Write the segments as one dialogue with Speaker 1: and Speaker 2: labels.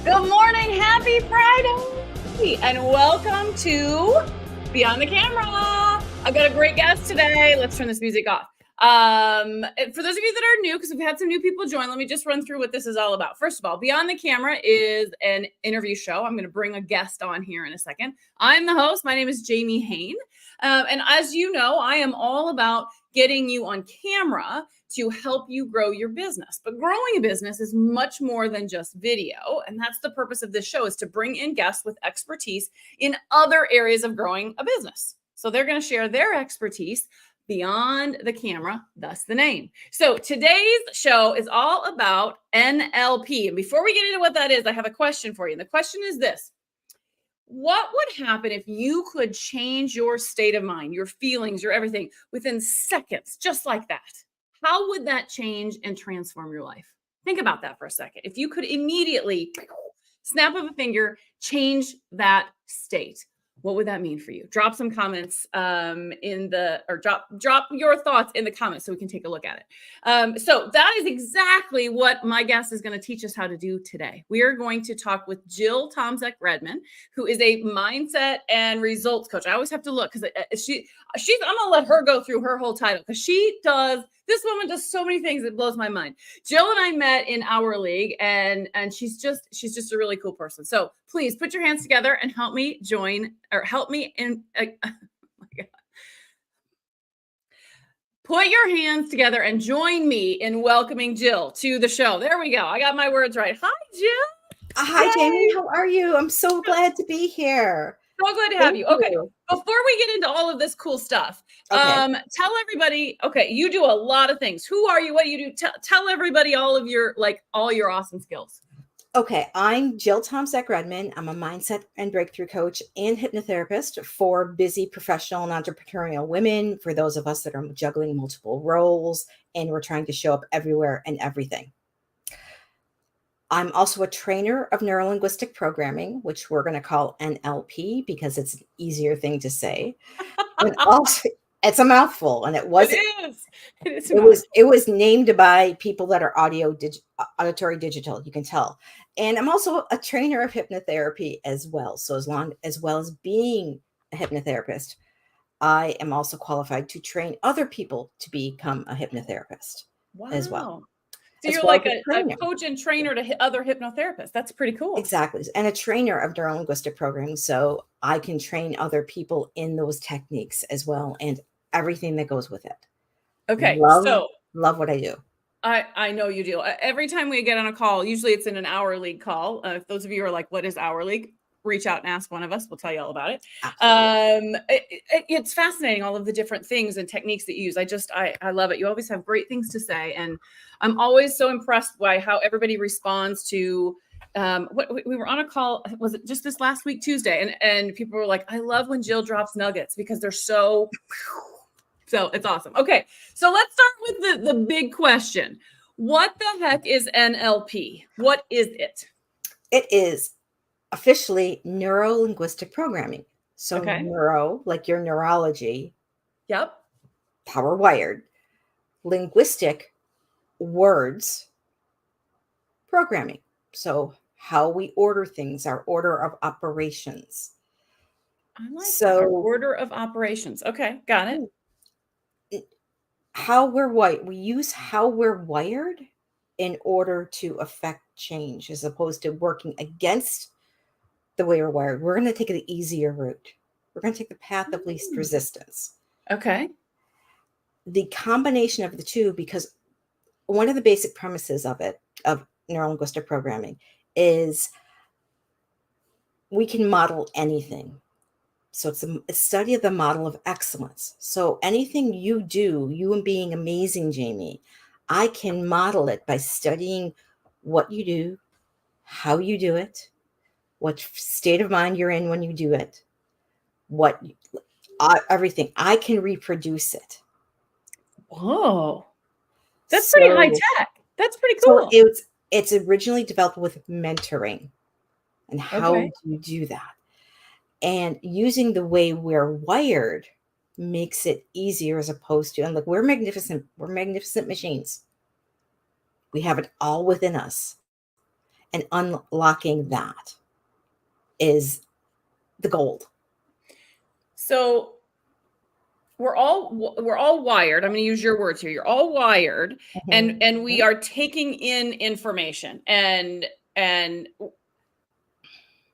Speaker 1: Good morning, happy Friday, and welcome to Beyond the Camera. I've got a great guest today. Let's turn this music off. For those of you that are new, because we've had some new people join, let me just run through what this is all about. First of all, Beyond the Camera is an interview show. I'm going to bring a guest on here in a second. I'm the host. My name is Jamie Hain. And as you know, I am all about getting you on camera to help you grow your business. But growing a business is much more than just video. And that's the purpose of this show, is to bring in guests with expertise in other areas of growing a business. So they're going to share their expertise beyond the camera, thus the name. So today's show is all about NLP. And before we get into what that is, I have a question for you. And the question is this: what would happen if you could change your state of mind, your feelings, your everything within seconds, just like that? How would that change and transform your life? Think about that for a second. If you could immediately, snap of a finger, change that state, what would that mean for you? Drop some comments drop your thoughts in the comments so we can take a look at it. So that is exactly what my guest is going to teach us how to do today. We are going to talk with Jill Tomczak-Redman, who is a mindset and results coach. I always have to look because I'm going to let her go through her whole title, because this woman does so many things that blows my mind. Jill and I met in our league, and she's just a really cool person. So please put your hands together and help me put your hands together and join me in welcoming Jill to the show. There we go. I got my words right. Hi, Jill.
Speaker 2: Hi, Jamie. How are you? I'm so glad to be here.
Speaker 1: So glad to have you. Okay. Before we get into all of this cool stuff, tell everybody, you do a lot of things. Who are you? What do you do? Tell everybody all your awesome skills.
Speaker 2: Okay. I'm Jill Tomczak-Redman. I'm a mindset and breakthrough coach and hypnotherapist for busy professional and entrepreneurial women, for those of us that are juggling multiple roles and we're trying to show up everywhere and everything. I'm also a trainer of neuro-linguistic programming, which we're going to call NLP because it's an easier thing to say. And also, it's a mouthful, and it wasn't. It was named by people that are auditory digital. You can tell. And I'm also a trainer of hypnotherapy as well. So as well as being a hypnotherapist, I am also qualified to train other people to become a hypnotherapist as well.
Speaker 1: So you're like a coach and trainer to other hypnotherapists. That's pretty cool.
Speaker 2: Exactly. And a trainer of neuro-linguistic programming. So I can train other people in those techniques as well, and everything that goes with it.
Speaker 1: Okay.
Speaker 2: Love what I do.
Speaker 1: I know you do. Every time we get on a call, usually it's in an hour league call. If those of you are like, what is hour league? Reach out and ask one of us. We'll tell you all about it. It's fascinating, all of the different things and techniques that you use. I love it. You always have great things to say. And I'm always so impressed by how everybody responds to we were on a call. Was it just this last week, Tuesday? And people were like, I love when Jill drops nuggets because they're so it's awesome. Okay. So let's start with the big question. What the heck is NLP? What is it?
Speaker 2: It is officially neuro-linguistic programming. So neuro, like your neurology.
Speaker 1: Yep.
Speaker 2: Power wired. Linguistic, words, programming. So how we order things, our order of operations.
Speaker 1: I like that. Our order of operations. Okay, got it.
Speaker 2: How we're wired. We use how we're wired in order to affect change, as opposed to working against the way we're wired. We're going to take the easier route. We're going to take the path of least resistance.
Speaker 1: Okay.
Speaker 2: The combination of the two, because one of the basic premises of neuro-linguistic programming is we can model anything. So it's a study of the model of excellence. So anything you do, you being amazing, Jamie, I can model it by studying what you do, how you do it, what state of mind you're in when you do it, everything. I can reproduce it.
Speaker 1: Whoa. That's pretty high tech. That's pretty cool.
Speaker 2: So it's originally developed with mentoring. And how do you do that? And using the way we're wired makes it easier, as opposed to, and look, we're magnificent machines. We have it all within us. And unlocking that is the gold.
Speaker 1: So we're all wired. I'm going to use your words here. You're all wired,
Speaker 2: Mhm.
Speaker 1: and we are taking in information, and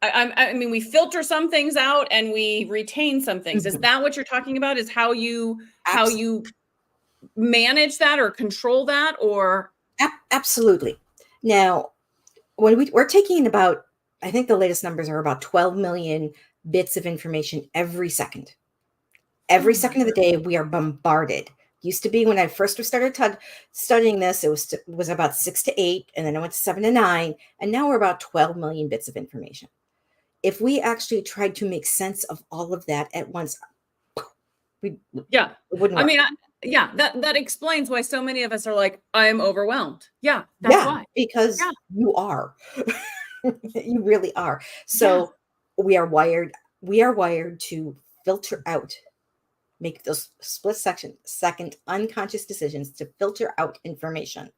Speaker 1: I mean, we filter some things out and we retain some things. Is that what you're talking about? Is how you manage that or control that, or?
Speaker 2: Absolutely. Now, when we're taking in about, I think the latest numbers are about 12 million bits of information every second. Every second of the day, we are bombarded. Used to be when I first started studying this, it was about 6 to 8, and then I went to 7 to 9, and now we're about 12 million bits of information. If we actually tried to make sense of all of that at once, it wouldn't work.
Speaker 1: I mean, that explains why so many of us are like, I'm overwhelmed. Yeah, that's why.
Speaker 2: Because you are. You really are. So we are wired to filter out, make those second unconscious decisions to filter out information.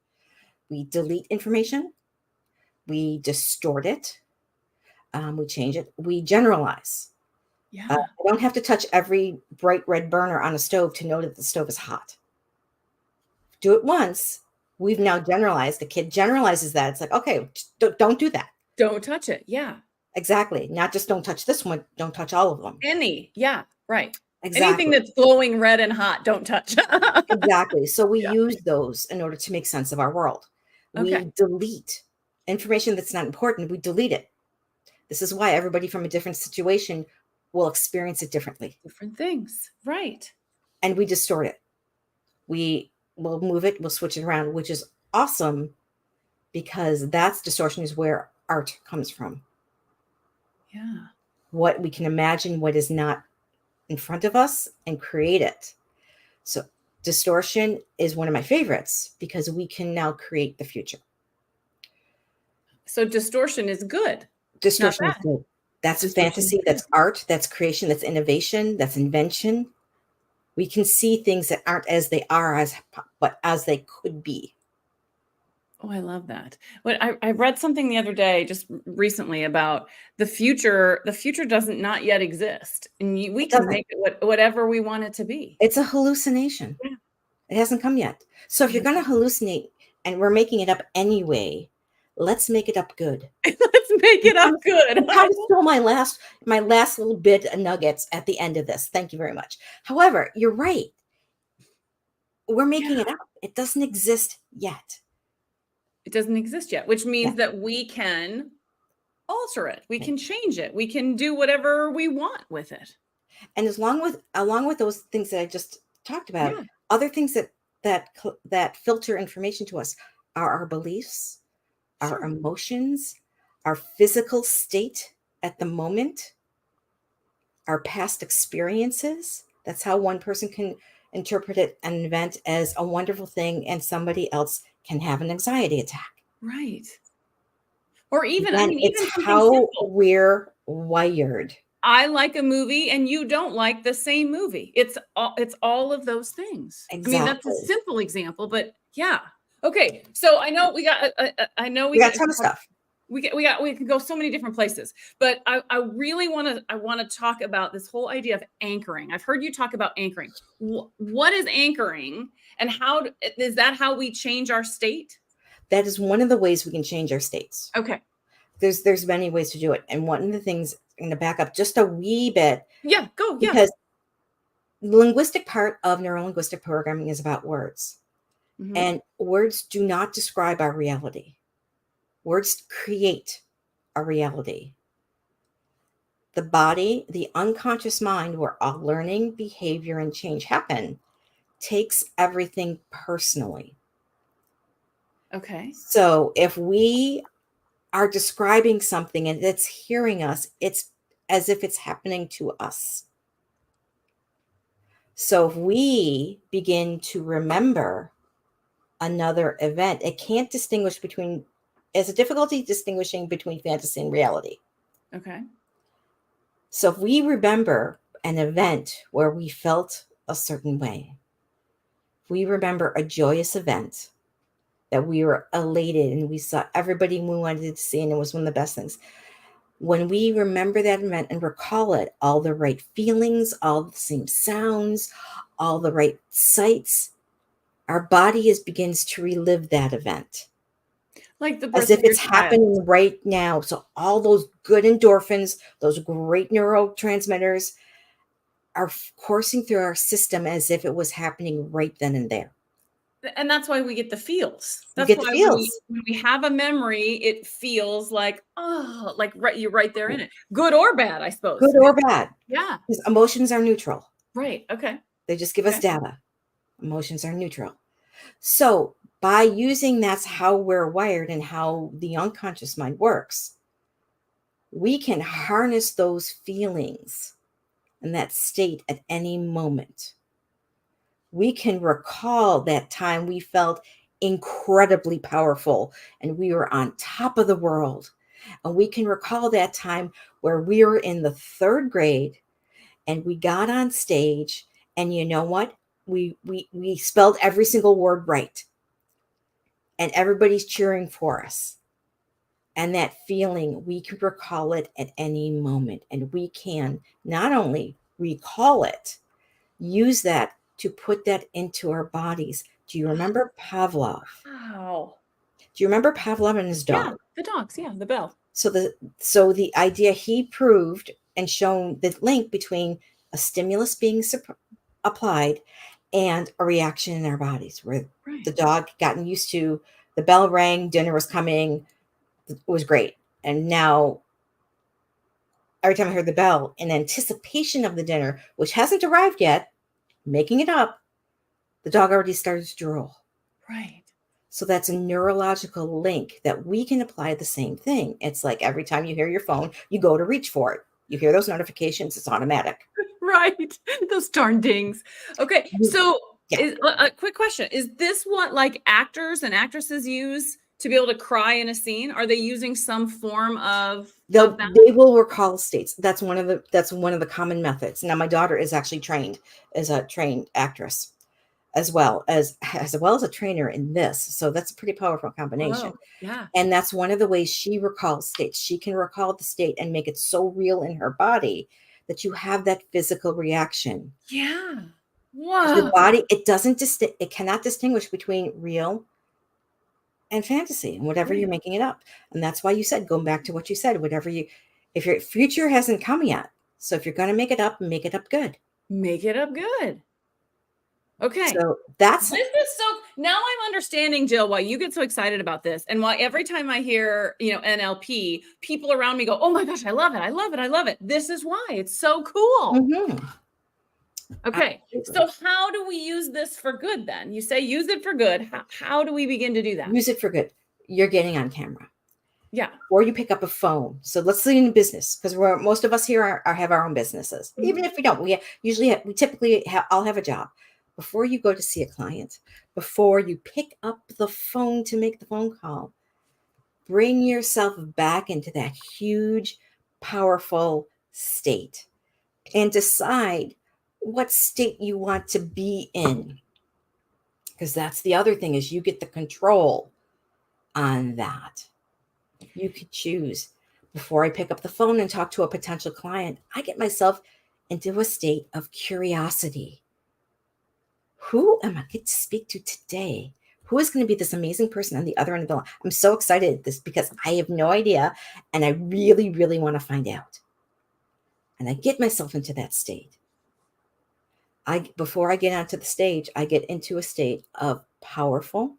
Speaker 2: We delete information, we distort it, we change it, we generalize. I don't have to touch every bright red burner on a stove to know that the stove is hot. Do it once. We've now generalized. The kid generalizes that. It's like, okay, don't do that.
Speaker 1: Don't touch it. Yeah.
Speaker 2: Exactly. Not just don't touch this one. Don't touch all of them.
Speaker 1: Right.
Speaker 2: Exactly.
Speaker 1: Anything that's glowing red and hot, don't touch.
Speaker 2: Exactly. So we use those in order to make sense of our world. We delete information that's not important. We delete it. This is why everybody from a different situation will experience it differently.
Speaker 1: Different things. Right.
Speaker 2: And we distort it. We will move it. We'll switch it around, which is awesome because that's distortion is where art comes from.
Speaker 1: Yeah.
Speaker 2: What we can imagine, what is not in front of us, and create it. So distortion is one of my favorites because we can now create the future.
Speaker 1: So distortion is good.
Speaker 2: Distortion is good. That's fantasy, that's art, that's creation, that's innovation, that's invention. We can see things that aren't as they are, but as they could be.
Speaker 1: Oh, I love that. But I read something the other day, just recently, about the future. The future doesn't not yet exist, and we can make it whatever we want it to be.
Speaker 2: It's a hallucination. Yeah. It hasn't come yet. So if you're going to hallucinate, and we're making it up anyway, let's make it up good.
Speaker 1: Let's make it up good.
Speaker 2: I stole my last little bit of nuggets at the end of this. Thank you very much. However, you're right. We're making it up. It doesn't exist yet.
Speaker 1: It doesn't exist yet, which means that we can alter it. We can change it. We can do whatever we want with it.
Speaker 2: And along with those things that I just talked about, other things that filter information to us are our beliefs, our emotions, our physical state at the moment, our past experiences. That's how one person can interpret it, an event as a wonderful thing, and somebody else can have an anxiety attack.
Speaker 1: Right. Or even,
Speaker 2: it's how we're wired.
Speaker 1: I like a movie and you don't like the same movie. It's all of those things.
Speaker 2: Exactly.
Speaker 1: I mean, that's a simple example, but yeah. Okay. So I know we got
Speaker 2: a ton of stuff.
Speaker 1: We can go so many different places, but I really want to talk about this whole idea of anchoring. I've heard you talk about anchoring. What is anchoring, and how is that how we change our state?
Speaker 2: That is one of the ways we can change our states.
Speaker 1: Okay.
Speaker 2: There's many ways to do it. And one of the things, I'm going to back up just a wee bit.
Speaker 1: Yeah, go. Yeah.
Speaker 2: Because the linguistic part of neurolinguistic programming is about words. Mm-hmm. And words do not describe our reality. Words create a reality. The body, the unconscious mind, where all learning, behavior, and change happen, takes everything personally.
Speaker 1: Okay.
Speaker 2: So if we are describing something and it's hearing us, it's as if it's happening to us. So if we begin to remember another event, it can't distinguish between, it's a difficulty distinguishing between fantasy and reality.
Speaker 1: Okay.
Speaker 2: So if we remember an event where we felt a certain way, if we remember a joyous event, that we were elated and we saw everybody we wanted to see, and it was one of the best things. When we remember that event and recall it, all the right feelings, all the same sounds, all the right sights, our body begins to relive that event.
Speaker 1: Like the birth
Speaker 2: As if
Speaker 1: of your
Speaker 2: it's
Speaker 1: child.
Speaker 2: happening right now. So all those good endorphins, those great neurotransmitters are coursing through our system as if it was happening right then and there.
Speaker 1: And that's why we get the feels.
Speaker 2: You
Speaker 1: That's
Speaker 2: get the
Speaker 1: why
Speaker 2: feels.
Speaker 1: when we have a memory, it feels like, oh, like you're right there in it. Good or bad, I suppose.
Speaker 2: Good or bad.
Speaker 1: Yeah.
Speaker 2: Because emotions are neutral.
Speaker 1: Right. Okay.
Speaker 2: They just give us data. Emotions are neutral. So by using that's how we're wired and how the unconscious mind works, we can harness those feelings and that state at any moment. We can recall that time we felt incredibly powerful and we were on top of the world. And we can recall that time where we were in the 3rd grade and we got on stage, and you know what? We spelled every single word right. And everybody's cheering for us. And that feeling, we can recall it at any moment. And we can not only recall it, use that to put that into our bodies. Do you remember Pavlov?
Speaker 1: Wow.
Speaker 2: Do you remember Pavlov and his dog?
Speaker 1: Yeah, the dogs. Yeah, the bell.
Speaker 2: So the idea he proved and shown the link between a stimulus being applied and a reaction in our bodies, where the dog gotten used to the bell rang, dinner was coming, it was great. And now every time I heard the bell, in anticipation of the dinner, which hasn't arrived yet, making it up, the dog already started to drool.
Speaker 1: Right.
Speaker 2: So that's a neurological link that we can apply the same thing. It's like every time you hear your phone, you go to reach for it. You hear those notifications, it's automatic.
Speaker 1: Right. Those darn dings. Okay. So a quick question. Is this what like actors and actresses use to be able to cry in a scene? Are they using some form of that?
Speaker 2: They will recall states. That's one of the common methods. Now my daughter is actually trained as a trained actress, as well as a trainer in this. So that's a pretty powerful combination.
Speaker 1: Oh, yeah.
Speaker 2: And that's one of the ways she recalls states. She can recall the state and make it so real in her body that you have that physical reaction.
Speaker 1: Yeah. Wow.
Speaker 2: The body, it cannot distinguish between real and fantasy and whatever you're making it up. And that's why you said, going back to what you said, if your future hasn't come yet. So if you're going to make it up good.
Speaker 1: Make it up good. Okay.
Speaker 2: So
Speaker 1: this is so, now I'm understanding, Jill, why you get so excited about this, and why every time I hear, NLP, people around me go, oh my gosh, I love it. I love it. I love it. This is why it's so cool.
Speaker 2: Mm-hmm.
Speaker 1: Okay. Absolutely. So how do we use this for good then? You say use it for good. How do we begin to do that?
Speaker 2: Use it for good. You're getting on camera.
Speaker 1: Yeah.
Speaker 2: Or you pick up a phone. So let's say in business, because most of us here have our own businesses. Mm-hmm. Even if we don't, we typically all have a job. Before you go to see a client, before you pick up the phone to make the phone call, bring yourself back into that huge, powerful state and decide what state you want to be in. Because that's the other thing, is you get the control on that. You could choose. Before I pick up the phone and talk to a potential client, I get myself into a state of curiosity. Who am I going to speak to today? Who is going to be this amazing person on the other end of the line? I'm so excited at this because I have no idea. And I really, really want to find out. And I get myself into that state. Before I get onto the stage, I get into a state of powerful.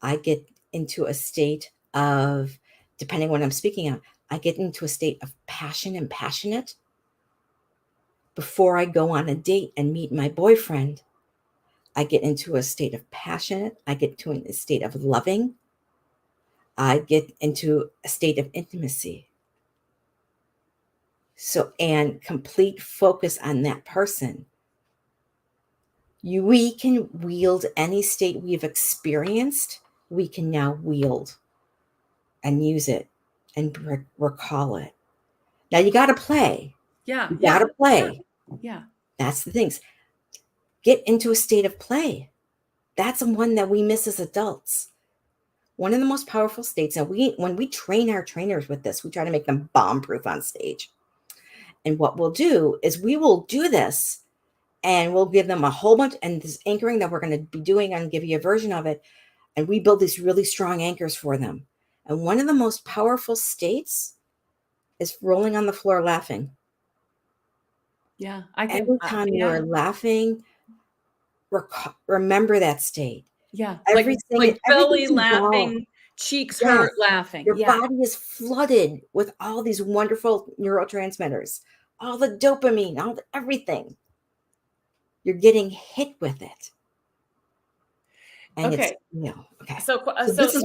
Speaker 2: I get into a state of, depending on what I'm speaking on, I get into a state of passion and passionate. Before I go on a date and meet my boyfriend, I get into a state of passionate. I get to a state of loving. I get into a state of intimacy. So, and complete focus on that person. We can wield any state we've experienced. We can now wield and use it and recall it. Now you got to play.
Speaker 1: Yeah.
Speaker 2: You got to play.
Speaker 1: Yeah.
Speaker 2: That's the things. Get into a state of play. That's the one that we miss as adults. one of the most powerful states, and when we train our trainers with this, we try to make them bomb-proof on stage. And what we'll do is we will do this, and we'll give them a whole bunch, and this anchoring that we're going to be doing, I'm going to give you a version of it, and we build these really strong anchors for them. And one of the most powerful states is rolling on the floor laughing.
Speaker 1: Yeah,
Speaker 2: Every time you're laughing, remember that state.
Speaker 1: Yeah,
Speaker 2: Everything,
Speaker 1: like belly
Speaker 2: everything's involved.
Speaker 1: laughing, cheeks hurt laughing.
Speaker 2: Your body is flooded with all these wonderful neurotransmitters, all the dopamine, everything. You're getting hit with it. And
Speaker 1: okay.
Speaker 2: Okay.
Speaker 1: So this is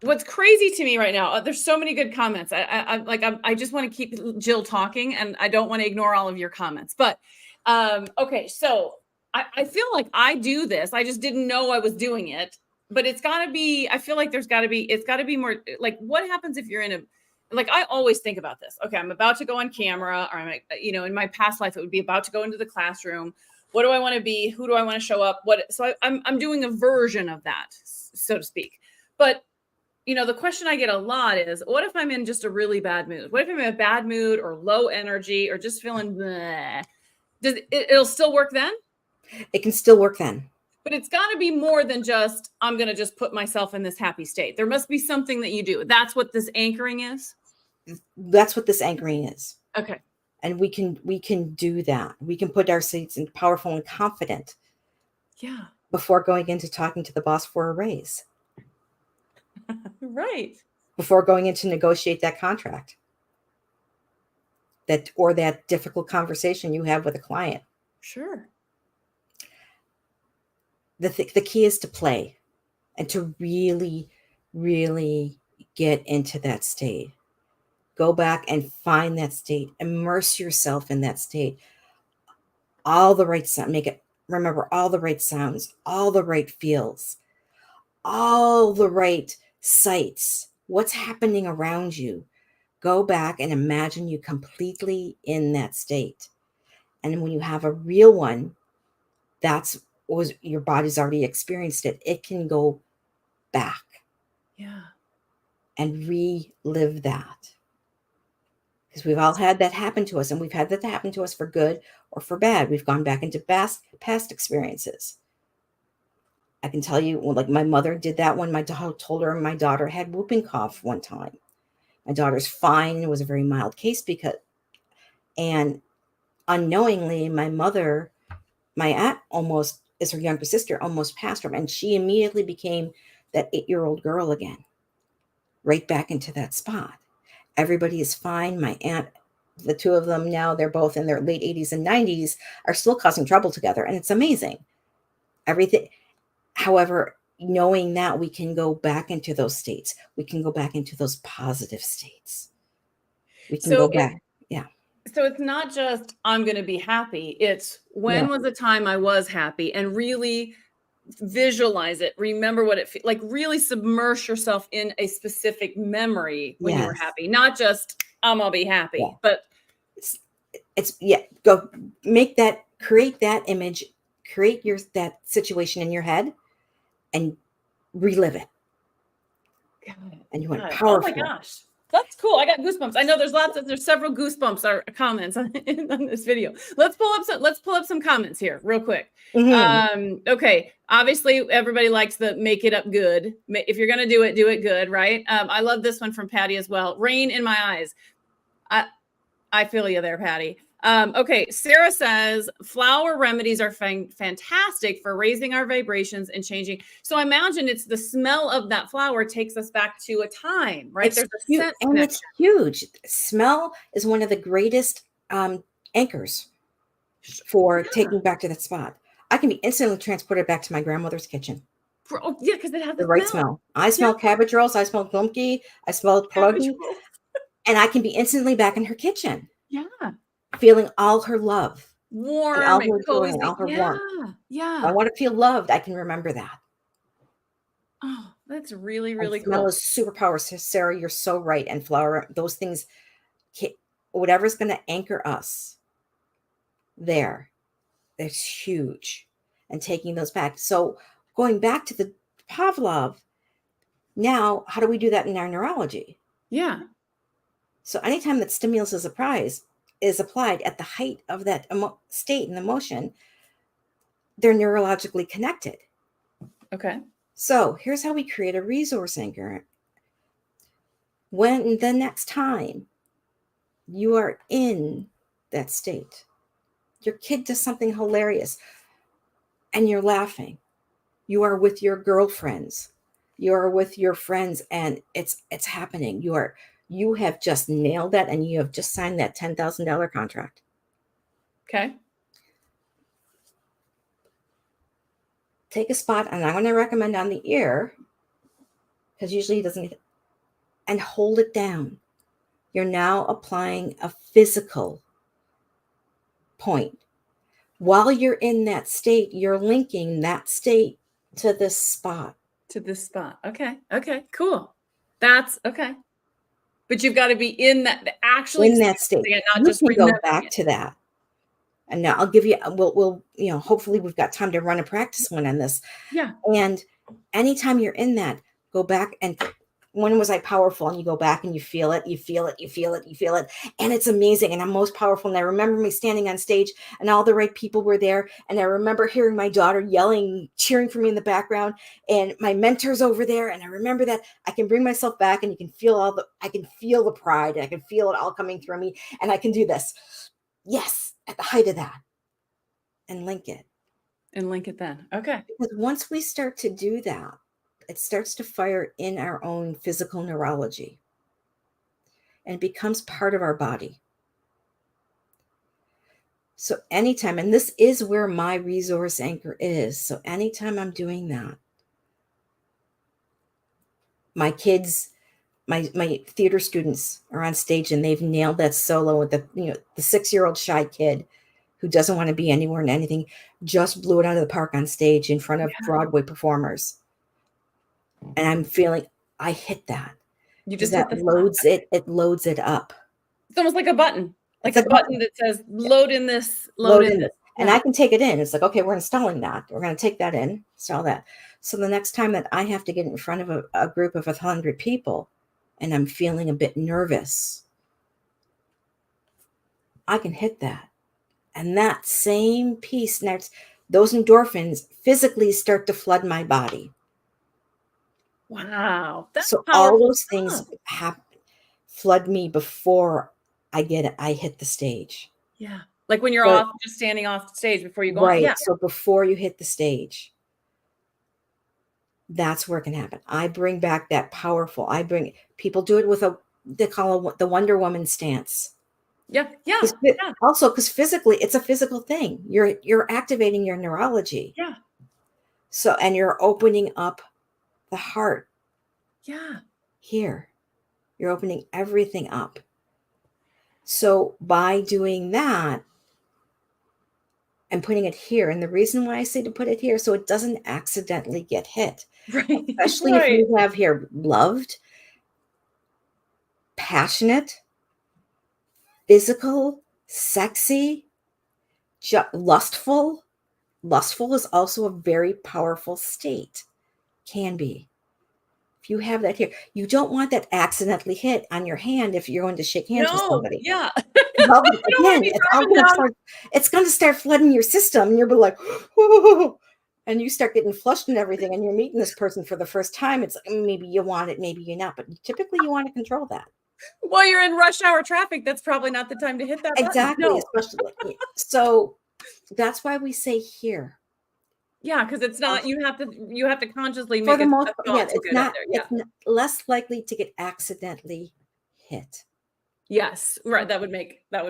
Speaker 1: what's crazy to me right now. There's so many good comments. I just want to keep Jill talking, and I don't want to ignore all of your comments. But okay, so I feel like I do this. I just didn't know I was doing it. But it's got to be. I feel like it's got to be more. Like, what happens if you're in a like? I always think about this. Okay, I'm about to go on camera, or in my past life, it would be about to go into the classroom. What do I want to be? Who do I want to show up? So I'm doing a version of that, so to speak. But, the question I get a lot is, what if I'm in just a really bad mood? What if I'm in a bad mood or low energy or just feeling bleh? It'll still work then?
Speaker 2: It can still work then.
Speaker 1: But it's got to be more than just, I'm going to just put myself in this happy state. There must be something that you do. That's what this anchoring is?
Speaker 2: That's what this anchoring is.
Speaker 1: Okay.
Speaker 2: And we can do that. We can put our states in powerful and confident.
Speaker 1: Yeah.
Speaker 2: Before going into talking to the boss for a raise.
Speaker 1: Right.
Speaker 2: Before going in to negotiate that contract. That difficult conversation you have with a client.
Speaker 1: Sure.
Speaker 2: The key is to play and to really, really get into that state. Go back and find that state. Immerse yourself in that state. All the right sound. Remember all the right sounds, all the right feels, all the right sights. What's happening around you? Go back and imagine you completely in that state. And when you have a real one, your body's already experienced it. It can go back.
Speaker 1: Yeah. And
Speaker 2: relive that. Because we've all had that happen to us, and we've had that happen to us for good or for bad. We've gone back into past experiences. I can tell you, like my mother did that when told her my daughter had whooping cough one time. My daughter's fine. It was a very mild case and unknowingly, my aunt almost, is her younger sister, almost passed her, and she immediately became that 8-year-old girl again, right back into that spot. Everybody is fine. My aunt, the two of them now, they're both in their late 80s and 90s, are still causing trouble together. And it's amazing. Everything. However, knowing that we can go back into those states, we can go back into those positive states. We can go back. Yeah.
Speaker 1: So it's not just, I'm going to be happy. It's when was the time I was happy, and really visualize it. Remember what it feels like. Really submerge yourself in a specific memory when you were happy, not just I'm gonna be happy, but
Speaker 2: go make that, create that image, create that situation in your head and relive it. And you want powerful.
Speaker 1: Oh my gosh. That's cool. I got goosebumps. I know there's several goosebumps or comments on this video. Let's pull up some comments here real quick. Mm-hmm. Okay. Obviously everybody likes the make it up good. If you're going to do it good. Right. I love this one from Patty as well. Rain in my eyes. I feel you there, Patty. Okay. Sarah says flower remedies are fantastic for raising our vibrations and changing. So I imagine it's the smell of that flower takes us back to a time, right?
Speaker 2: There's a scent and it's huge. Smell is one of the greatest anchors for taking back to that spot. I can be instantly transported back to my grandmother's kitchen.
Speaker 1: Because it has
Speaker 2: the right smell. I smell cabbage rolls. I smell glumpki. I smell pierogi. And I can be instantly back in her kitchen.
Speaker 1: Yeah.
Speaker 2: Feeling all her love.
Speaker 1: Warm
Speaker 2: and all her joy and all her warmth.
Speaker 1: Yeah.
Speaker 2: If I want to feel loved, I can remember that.
Speaker 1: Oh, that's really, really cool.
Speaker 2: Smell is superpower. So Sarah, you're so right. And flower, those things, whatever's going to anchor us there, it's huge. And taking those back. So going back to the Pavlov, Now, how do we do that in our neurology?
Speaker 1: Yeah.
Speaker 2: So anytime that stimulus is applied at the height of that state and emotion, they're neurologically connected.
Speaker 1: Okay.
Speaker 2: So here's how we create a resource anchor. When the next time you are in that state, your kid does something hilarious and you're laughing. You are with your girlfriends. You are with your friends and it's happening. You have just nailed that and you have just signed that $10,000 contract.
Speaker 1: Okay.
Speaker 2: Take a spot, and I'm going to recommend on the ear, because usually it doesn't get, and hold it down. You're now applying a physical point. While you're in that state, you're linking that state to this spot.
Speaker 1: To this spot. Okay. Okay. Cool. That's okay. But you've got to be in that, actually
Speaker 2: In that state.
Speaker 1: it, not
Speaker 2: You
Speaker 1: just
Speaker 2: can go
Speaker 1: remembering
Speaker 2: back
Speaker 1: it.
Speaker 2: to that. And now I'll give you, we'll, hopefully we've got time to run a practice one on this.
Speaker 1: Yeah.
Speaker 2: And anytime you're in that, go back and when was I powerful? And you go back and you feel it, you feel it, you feel it, you feel it. And it's amazing. And I'm most powerful. And I remember me standing on stage and all the right people were there. And I remember hearing my daughter yelling, cheering for me in the background and my mentor's over there. And I remember that I can bring myself back and you can feel I can feel the pride. And I can feel it all coming through me. And I can do this. Yes. At the height of that. And link it.
Speaker 1: And link it then. Okay.
Speaker 2: Because once we start to do that, it starts to fire in our own physical neurology and it becomes part of our body. So anytime, and this is where my resource anchor is. So anytime I'm doing that, my kids, my theater students are on stage and they've nailed that solo with the 6-year-old shy kid who doesn't want to be anywhere and anything, just blew it out of the park on stage in front of Broadway performers. And I'm feeling, I hit that.
Speaker 1: You just
Speaker 2: that
Speaker 1: hit the
Speaker 2: loads it loads it up.
Speaker 1: It's almost like a button. Like a button that says load in this, load in this.
Speaker 2: And I can take it in. It's like, okay, we're installing that. We're going to take that in, install that. So the next time that I have to get in front of a group of 100 people and I'm feeling a bit nervous, I can hit that. And that same piece, those endorphins physically start to flood my body.
Speaker 1: Wow. That's
Speaker 2: so all those things flood me before I hit the stage.
Speaker 1: Yeah. Like when you're just standing off the stage before you go
Speaker 2: right.
Speaker 1: on. Yeah.
Speaker 2: So before you hit the stage, that's where it can happen. I bring back that powerful. People do it with they call it the Wonder Woman stance.
Speaker 1: Yeah. Yeah.
Speaker 2: Also, because physically, it's a physical thing. You're activating your neurology.
Speaker 1: Yeah.
Speaker 2: So, and you're opening up the heart.
Speaker 1: Yeah.
Speaker 2: Here. You're opening everything up. So by doing that and putting it here, and the reason why I say to put it here, so it doesn't accidentally get hit.
Speaker 1: Right.
Speaker 2: Especially if you have here loved, passionate, physical, sexy, lustful. Lustful is also a very powerful state. Can be. If you have that here, you don't want that accidentally hit on your hand if you're going to shake hands with somebody.
Speaker 1: Yeah.
Speaker 2: Well, again, it's going to start flooding your system and you'll be like, oh, and you start getting flushed and everything and you're meeting this person for the first time. It's like, maybe you want it, maybe you're not, but typically you want to control that.
Speaker 1: While you're in rush hour traffic, that's probably not the time to hit that button.
Speaker 2: Exactly. No. Especially. So that's why we say here.
Speaker 1: Yeah, because it's not, you have to consciously make
Speaker 2: for the most
Speaker 1: part.
Speaker 2: It's not less likely to get accidentally hit.
Speaker 1: Yes, right.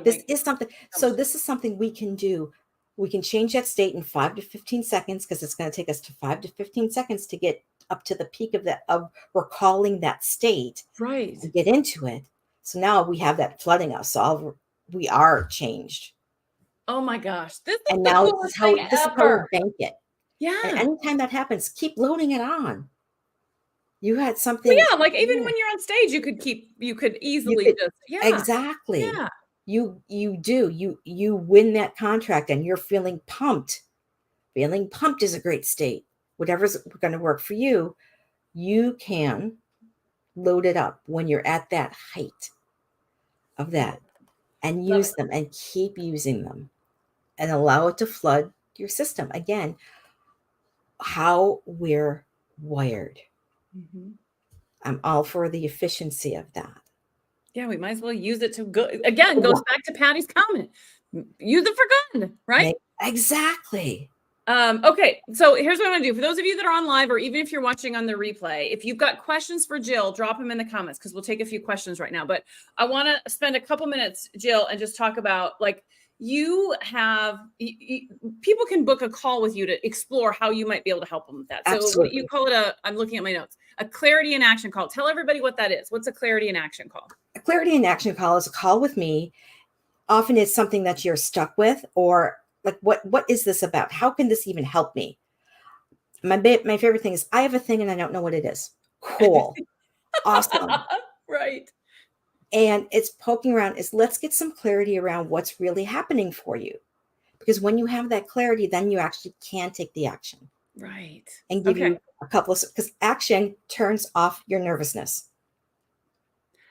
Speaker 2: This is something. So this is something we can do. We can change that state in 5 to 15 seconds because it's going to take us to 5 to 15 seconds to get up to the peak of recalling that state.
Speaker 1: Right.
Speaker 2: To get into it. So now we have that flooding us. So we are changed.
Speaker 1: Oh my gosh. This is
Speaker 2: this is how we bank it.
Speaker 1: Yeah.
Speaker 2: And anytime that happens, keep loading it on. You had something.
Speaker 1: Well, yeah, like even when you're on stage, you could easily
Speaker 2: Exactly. Yeah. You win that contract and you're feeling pumped. Feeling pumped is a great state. Whatever's going to work for you, you can load it up when you're at that height of that and use them and keep using them and allow it to flood your system. Again, how we're wired.
Speaker 1: Mm-hmm.
Speaker 2: I'm all for the efficiency of that.
Speaker 1: Yeah, we might as well use it to go again, goes back to Patty's comment. Use it for good, right?
Speaker 2: Exactly.
Speaker 1: Okay, so here's what I'm gonna do. For those of you that are on live, or even if you're watching on the replay, if you've got questions for Jill, drop them in the comments because we'll take a few questions right now. But I want to spend a couple minutes, Jill, and just talk about like you have people can book a call with you to explore how you might be able to help them with that. So
Speaker 2: Absolutely.
Speaker 1: you call it I'm looking at my notes, a clarity and action call. Tell everybody what that is. What's a clarity and action call?
Speaker 2: A clarity and action call is a call with me. Often it's something that you're stuck with, or like, what is this about? How can this even help me? My favorite thing is I have a thing and I don't know what it is. Cool. Awesome.
Speaker 1: Right.
Speaker 2: And it's poking around is let's get some clarity around what's really happening for you. Because when you have that clarity, then you actually can take the action.
Speaker 1: Right.
Speaker 2: And give you a couple of, because action turns off your nervousness.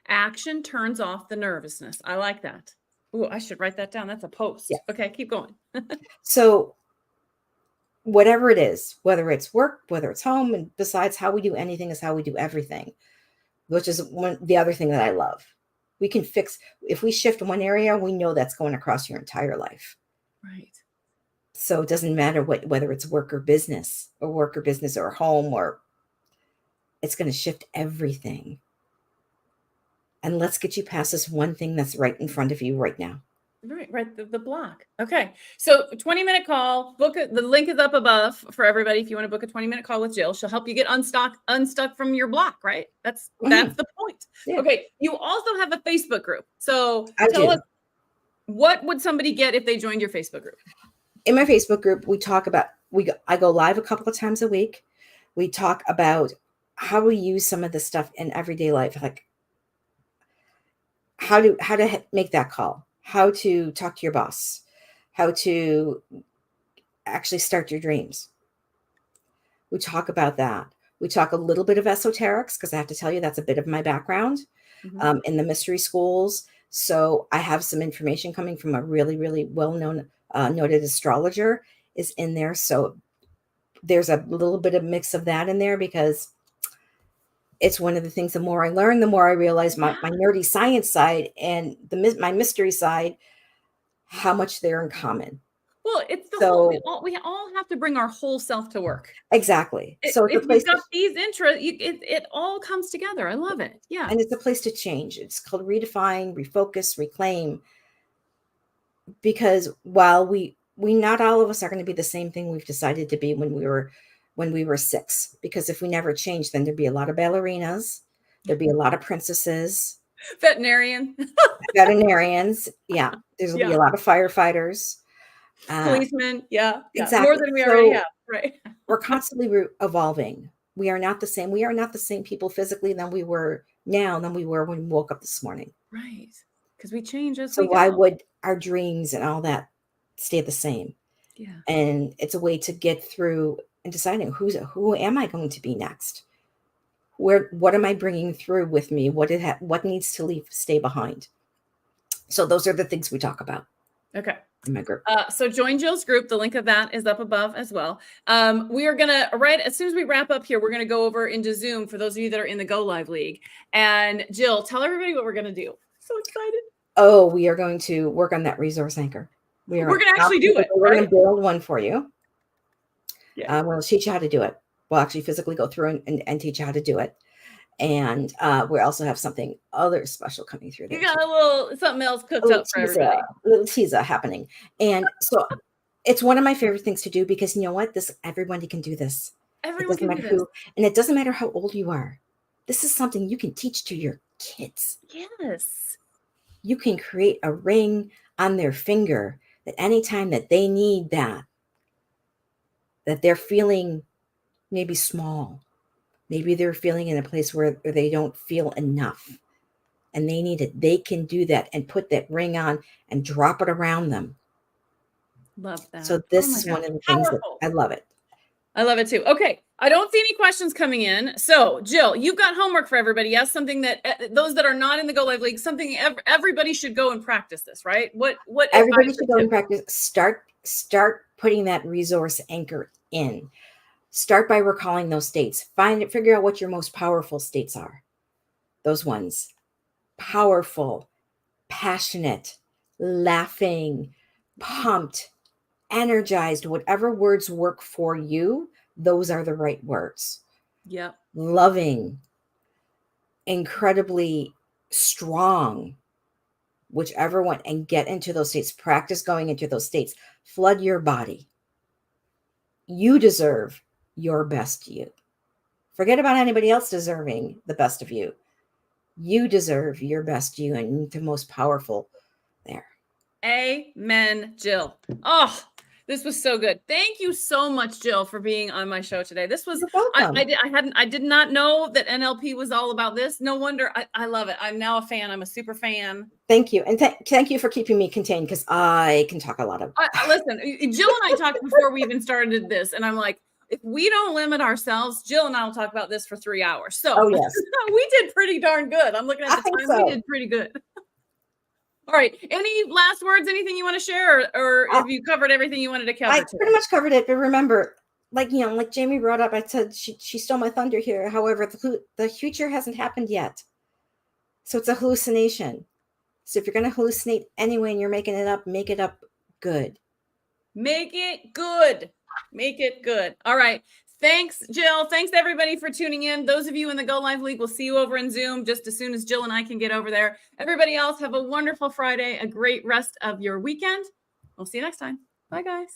Speaker 1: Action turns off the nervousness. I like that. Oh, I should write that down. That's a post. Yeah. Okay, keep going.
Speaker 2: So whatever it is, whether it's work, whether it's home, and besides how we do anything is how we do everything, which is the other thing that I love. We can fix, if we shift one area, we know that's going across your entire life.
Speaker 1: Right.
Speaker 2: So it doesn't matter whether it's work or business or home, or it's going to shift everything. And let's get you past this one thing that's right in front of you right now.
Speaker 1: Right. The block. Okay. So 20-minute call, book it. The link is up above for everybody. If you want to book a 20-minute call with Jill, she'll help you get unstuck from your block. Right. That's the point. Yeah. Okay. You also have a Facebook group. So tell us, what would somebody get if they joined your Facebook group?
Speaker 2: In my Facebook group, we talk about, I go live a couple of times a week. We talk about how we use some of the stuff in everyday life, like how to make that call, how to talk to your boss, how to actually start your dreams. We talk about that. We talk a little bit of esoterics, because I have to tell you, that's a bit of my background in the mystery schools. So I have some information coming from a really, really well-known noted astrologer is in there. So there's a little bit of mix of that in there, because it's one of the things, the more I learn, the more I realize my nerdy science side and my mystery side, how much they're in common.
Speaker 1: Well, it's the whole, we all have to bring our whole self to work.
Speaker 2: Exactly. So
Speaker 1: if you've got these interests, it all comes together. I love it. Yeah.
Speaker 2: And it's a place to change. It's called ReDefine, ReFocus, Reclaim. Because while we not all of us are going to be the same thing we've decided to be when we were 6, because if we never change, then there'd be a lot of ballerinas, there'd be a lot of princesses,
Speaker 1: veterinarians.
Speaker 2: Yeah, there's gonna be a lot of firefighters,
Speaker 1: policemen. Yeah,
Speaker 2: exactly.
Speaker 1: More than we already have. Right.
Speaker 2: We're constantly evolving. We are not the same. We are not the same people physically than we were when we woke up this morning.
Speaker 1: Right. Because we change as
Speaker 2: we go. So why would our dreams and all that stay the same?
Speaker 1: Yeah.
Speaker 2: And it's a way to get through and deciding who am I going to be next? What am I bringing through with me? What needs to stay behind? So those are the things we talk about.
Speaker 1: Okay.
Speaker 2: In my group.
Speaker 1: So join Jill's group. The link of that is up above as well. We are gonna, right as soon as we wrap up here, we're gonna go over into Zoom for those of you that are in the Go Live League. And Jill, tell everybody what we're gonna do. So excited.
Speaker 2: Oh, we are going to work on that resource anchor.
Speaker 1: We're gonna actually do it.
Speaker 2: We're gonna build one for you.
Speaker 1: Yeah.
Speaker 2: We'll teach you how to do it. We'll actually physically go through and teach you how to do it. And we also have something other special coming through there.
Speaker 1: You got a little something else cooked up for everybody.
Speaker 2: A little teaser happening. And so it's one of my favorite things to do, because you know what? Everybody can do this.
Speaker 1: Everyone can do this.
Speaker 2: And it doesn't matter how old you are. This is something you can teach to your kids.
Speaker 1: Yes.
Speaker 2: You can create a ring on their finger that anytime that they need that they're feeling maybe small, maybe they're feeling in a place where they don't feel enough and they need it, they can do that and put that ring on and drop it around them.
Speaker 1: Love that.
Speaker 2: So this is one of the things that I love it.
Speaker 1: I love it too. Okay. I don't see any questions coming in. So Jill, you've got homework for everybody. Yes. Something that those that are not in the Go Live League, something everybody should go and practice this, right? What
Speaker 2: Everybody should go and practice. Start putting that resource anchor in. Start by recalling those states. Figure out what your most powerful states are. Those ones. Powerful, passionate, laughing, pumped, energized, whatever words work for you, those are the right words.
Speaker 1: Yeah.
Speaker 2: Loving, incredibly strong, whichever one, and get into those states. Practice going into those states. Flood your body. You deserve your best you. Forget about anybody else deserving the best of you. You deserve your best you and the most powerful there.
Speaker 1: Amen, Jill. Oh, this was so good. Thank you so much, Jill, for being on my show today. This was, I did not know that NLP was all about this. No wonder. I love it. I'm now a fan. I'm a super fan.
Speaker 2: Thank you. And thank you for keeping me contained, because I can talk a lot of.
Speaker 1: Listen, Jill and I talked before we even started this, and I'm like, if we don't limit ourselves, Jill and I will talk about this for 3 hours. So
Speaker 2: yes.
Speaker 1: We did pretty darn good. I'm looking at the time. So. We did pretty good. All right. Any last words, anything you want to share, or have you covered everything you wanted to cover?
Speaker 2: I pretty much covered it. But remember, like Jamie brought up, I said she stole my thunder here. However, the future hasn't happened yet. So it's a hallucination. So if you're going to hallucinate anyway and you're making it up, make it up good.
Speaker 1: Make it good. Make it good. All right. Thanks, Jill. Thanks, everybody, for tuning in. Those of you in the Go Live League, we'll see you over in Zoom just as soon as Jill and I can get over there. Everybody else, have a wonderful Friday, a great rest of your weekend. We'll see you next time. Bye, guys.